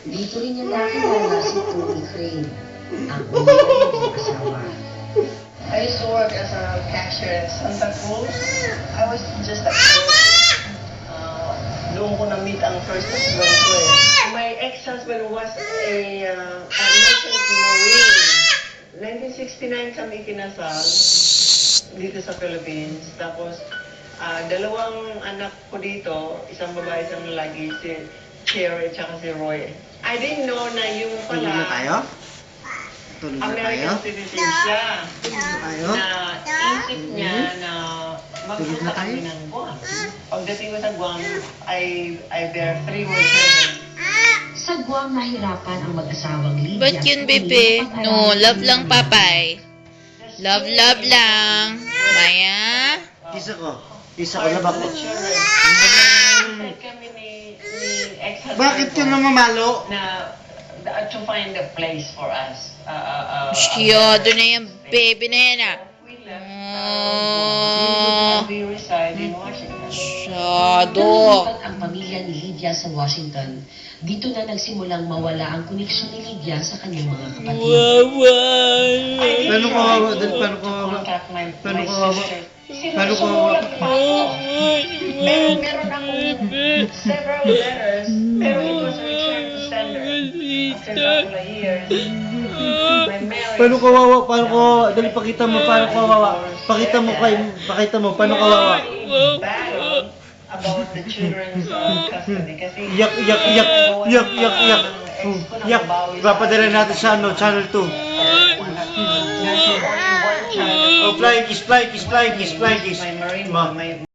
Dito rin niya nakilala si Tony Crane, ang unang asawa. I used to work as a cashier at Santa Cruz. I was just a clerk. Doon ko na-meet ang first husband ko eh. My ex-husband was a merchant marine. 1969 kami kinasal dito sa Philippines. Tapos, dalawang anak ko dito, isang babae, isang lalaki, si Cherry at si Roy. I didn't know na yung Tulog na tayo? pala Tulog na tayo? American citizen siya. Tulog na tayo? Na isip niya na Tulog na magpunta tayo? kami ng Guam. Pagdating ko sa Guam, I bear 3 more children. Sa Guam nahirapan ang mag-asawang Lydia. Ba't yun, bebe? No, love lang, papay. Love, love lang. Maya? Isa ko. Isa ko na ba ko? Kami ni ex-husband Bakit ka ko na mamalo? na to find a place for us. Masyado na yung baby na yan, ah. We left Oh, and we reside in Washington. masyado. Nang ang pamilya ni Lydia sa Washington, dito na nagsimulang mawala ang koneksyon ni Lydia sa kanyang mga kapatid. Paano kawawa? Paano kawawa? Paano kawawa? Paano kawawa? Meron akong several letters, pero it was returned to sender. After a couple of years, my marriage... Paano kawawa? Paano kawawa? Dali, pakita mo. Paano kawawa? Pakita mo, pakita mo. Paano kawawa? Battle about the children's custody. Kasi... Yak, yak, yak. Yak, yak, yak. Yak. Ipapadala natin sa ano, Channel 2. There's only one child. Oh, flying kiss, flying kiss, flying kiss, flying kiss. My marine, Ma. my